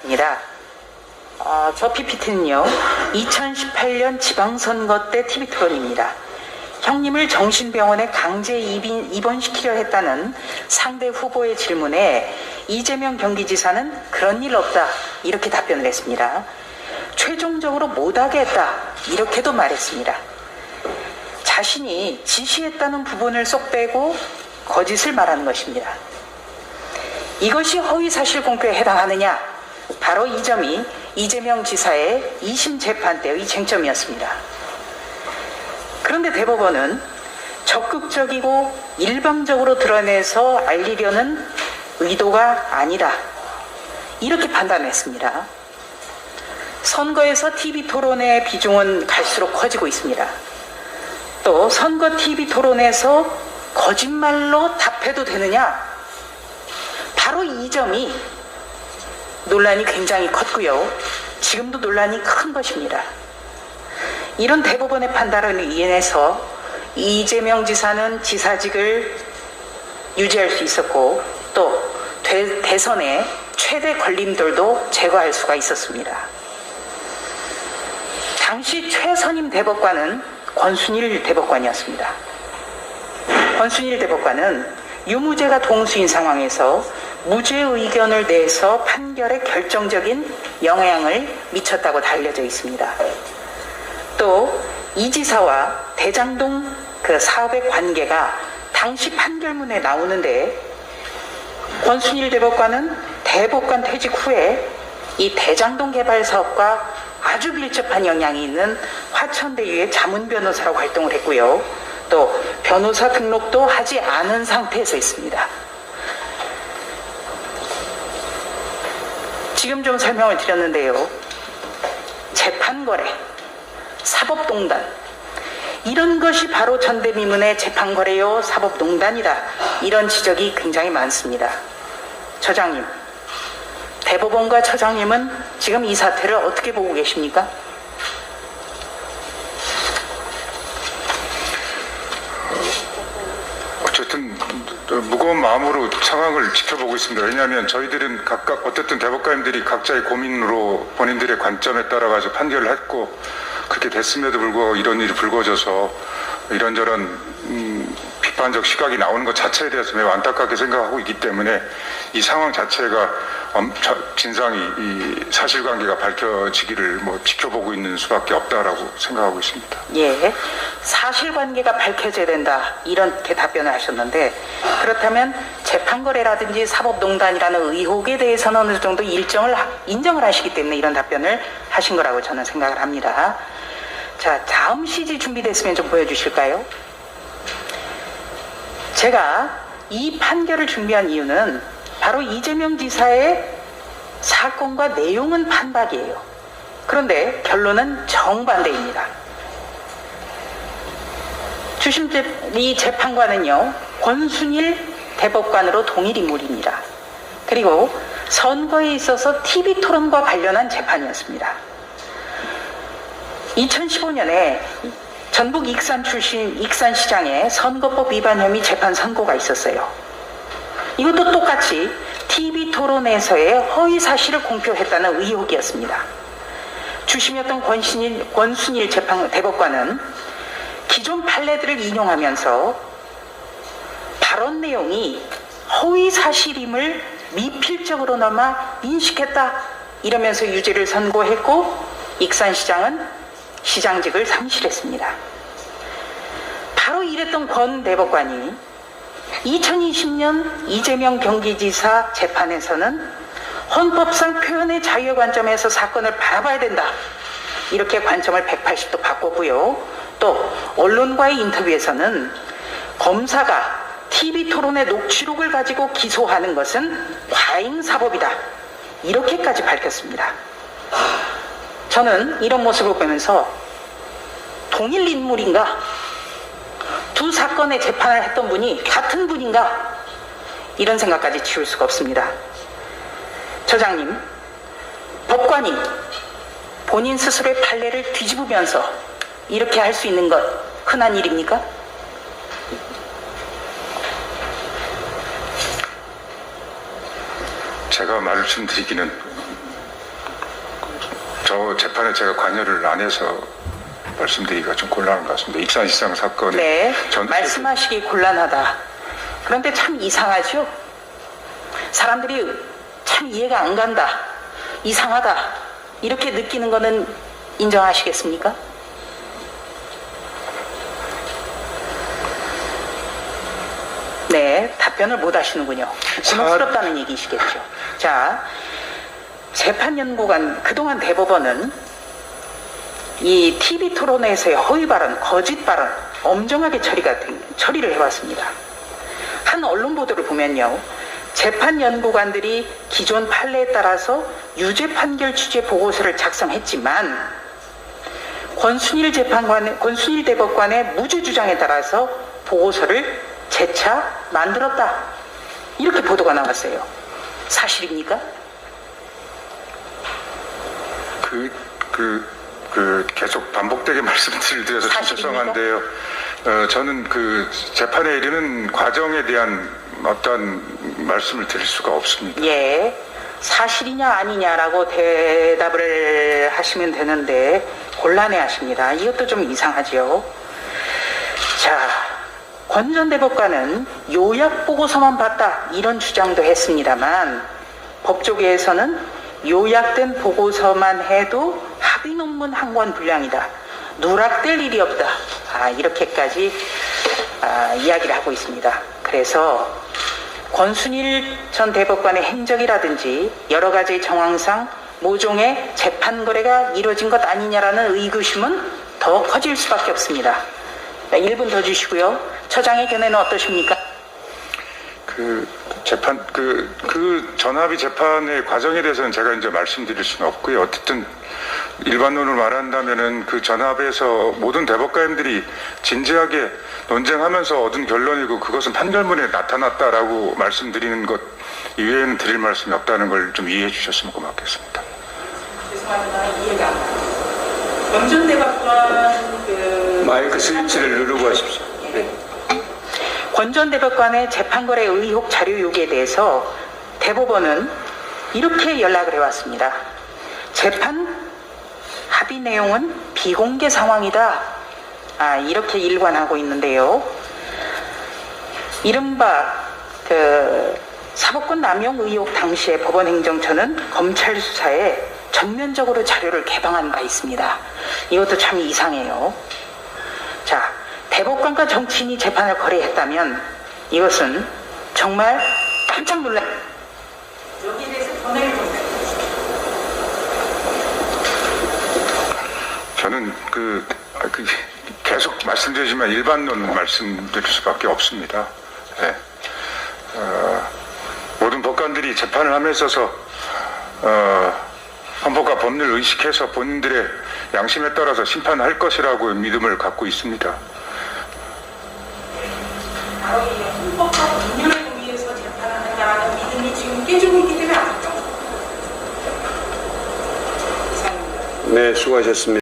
입니다. 저 PPT는요, 2018년 지방선거 때 TV 토론입니다. 형님을 정신병원에 강제 입원시키려 했다는 상대 후보의 질문에 이재명 경기지사는 그런 일 없다 이렇게 답변을 했습니다. 최종적으로 못하게 했다 이렇게도 말했습니다. 자신이 지시했다는 부분을 쏙 빼고 거짓을 말하는 것입니다. 이것이 허위사실 공표에 해당하느냐? 바로 이 점이 이재명 지사의 2심 재판 때의 쟁점이었습니다. 그런데 대법원은 적극적이고 일방적으로 드러내서 알리려는 의도가 아니다 이렇게 판단했습니다. 선거에서 TV 토론의 비중은 갈수록 커지고 있습니다. 또 선거 TV 토론에서 거짓말로 답해도 되느냐? 바로 이 점이 논란이 굉장히 컸고요. 지금도 논란이 큰 것입니다. 이런 대법원의 판단으로 인해서 이재명 지사는 지사직을 유지할 수 있었고 또 대선의 최대 걸림돌도 제거할 수가 있었습니다. 당시 최선임 대법관은 권순일 대법관이었습니다. 권순일 대법관은 유무죄가 동수인 상황에서 무죄 의견을 내서 판결에 결정적인 영향을 미쳤다고 알려져 있습니다. 또 이 지사와 대장동 그 사업의 관계가 당시 판결문에 나오는데 권순일 대법관은 대법관 퇴직 후에 이 대장동 개발 사업과 아주 밀접한 영향이 있는 화천대유의 자문 변호사로 활동을 했고요. 또 변호사 등록도 하지 않은 상태에서 있습니다. 지금 좀 설명을 드렸는데요. 재판거래, 사법농단 이런 것이 바로 전대미문의 재판거래요 사법농단이다 이런 지적이 굉장히 많습니다. 처장님, 대법원과 처장님은 지금 이 사태를 어떻게 보고 계십니까? 어쨌든 무거운 마음으로 상황을 지켜보고 있습니다. 왜냐하면 저희들은 각각 어쨌든 대법관님들이 각자의 고민으로 본인들의 관점에 따라 가지고 판결을 했고 그렇게 됐음에도 불구하고 이런 일이 불거져서 이런저런 비판적 시각이 나오는 것 자체에 대해서 매우 안타깝게 생각하고 있기 때문에 이 상황 자체가 진상이 이 사실관계가 밝혀지기를 지켜보고 있는 수밖에 없다라고 생각하고 있습니다. 예, 사실관계가 밝혀져야 된다 이렇게 답변을 하셨는데 그렇다면 재판거래라든지 사법농단이라는 의혹에 대해서는 어느 정도 인정을 하시기 때문에 이런 답변을 하신 거라고 저는 생각을 합니다. 자, 다음 CG 준비됐으면 좀 보여주실까요? 제가 이 판결을 준비한 이유는 바로 이재명 지사의 사건과 내용은 판박이에요. 그런데 결론은 정반대입니다. 주심 이 재판관은요, 권순일 대법관으로 동일 인물입니다. 그리고 선거에 있어서 TV 토론과 관련한 재판이었습니다. 2015년에 전북 익산 출신 익산시장의 선거법 위반 혐의 재판 선고가 있었어요. 이것도 똑같이 TV 토론에서의 허위 사실을 공표했다는 의혹이었습니다. 주심이었던 권순일 대법관은 기존 판례들을 인용하면서 발언 내용이 허위 사실임을 미필적으로나마 인식했다 이러면서 유죄를 선고했고 익산시장은 시장직을 상실했습니다. 바로 이랬던 권 대법관이 2020년 이재명 경기지사 재판에서는 헌법상 표현의 자유의 관점에서 사건을 바라봐야 된다 이렇게 관점을 180도 바꿨고요. 또 언론과의 인터뷰에서는 검사가 TV 토론의 녹취록을 가지고 기소하는 것은 과잉사법이다 이렇게까지 밝혔습니다. 저는 이런 모습을 보면서 동일 인물인가? 두 사건의 재판을 했던 분이 같은 분인가? 이런 생각까지 지울 수가 없습니다. 처장님, 법관이 본인 스스로의 판례를 뒤집으면서 이렇게 할 수 있는 것 흔한 일입니까? 제가 말씀드리기는 저 재판에 제가 관여를 안 해서 말씀드리기가 좀 곤란한 것 같습니다. 익산시장 사건에 네, 말씀하시기 곤란하다. 그런데 참 이상하죠? 사람들이 참 이해가 안 간다, 이상하다, 이렇게 느끼는 거는 인정하시겠습니까? 네, 답변을 못 하시는군요. 곤혹스럽다는 얘기시겠죠. 자, 재판연구관, 그동안 대법원은 이 TV 토론에서의 허위 발언, 거짓 발언 엄정하게 처리를 해왔습니다. 한 언론 보도를 보면요, 재판연구관들이 기존 판례에 따라서 유죄 판결 취재 보고서를 작성했지만 권순일 대법관의 무죄 주장에 따라서 보고서를 재차 만들었다, 이렇게 보도가 나왔어요. 사실입니까? 계속 반복되게 말씀드려서 좀 죄송한데요. 저는 그 재판에 이르는 과정에 대한 어떤 말씀을 드릴 수가 없습니다. 예, 사실이냐 아니냐라고 대답을 하시면 되는데 곤란해 하십니다. 이것도 좀 이상하죠. 자, 권 전 대법관은 요약 보고서만 봤다, 이런 주장도 했습니다만 법조계에서는 요약된 보고서만 해도 합의 논문 한 권 분량이다, 누락될 일이 없다, 이렇게까지 이야기를 하고 있습니다. 그래서 권순일 전 대법관의 행적이라든지 여러 가지 정황상 모종의 재판 거래가 이루어진 것 아니냐라는 의구심은 더 커질 수밖에 없습니다. 1분 더 주시고요. 처장의 견해는 어떠십니까? 그 전합의 재판의 과정에 대해서는 제가 이제 말씀드릴 수는 없고요. 어쨌든 일반론으로 말한다면은 그 전합에서 모든 대법관님들이 진지하게 논쟁하면서 얻은 결론이고 그것은 판결문에 나타났다라고 말씀드리는 것 이외에는 드릴 말씀이 없다는 걸 좀 이해해 주셨으면 고맙겠습니다. 죄송합니다. 이해가 안 가요. 권 전 대법관 마이크 스위치를 누르고 하십시오. 네. 권 전 대법관의 재판거래 의혹 자료 요구에 대해서 대법원은 이렇게 연락을 해왔습니다. 재판 합의 내용은 비공개 상황이다, 이렇게 일관하고 있는데요. 이른바 사법권 남용 의혹 당시에 법원행정처는 검찰 수사에 전면적으로 자료를 개방한 바 있습니다. 이것도 참 이상해요. 자, 대법관과 정치인이 재판을 거래했다면 이것은 정말 깜짝 놀라. 여기에 대해서 전화를 좀 해주시죠. 저는 계속 말씀드리지만 일반론 말씀드릴 수밖에 없습니다. 네. 모든 법관들이 재판을 함에 있어서 헌법과 법률을 의식해서 본인들의 양심에 따라서 심판할 것이라고 믿음을 갖고 있습니다. 바로 이 헌법과 법률을 의미해서 재판하느냐라는 믿음이 지금 깨지고 있기 때문에 아닐까? 네, 수고하셨습니다.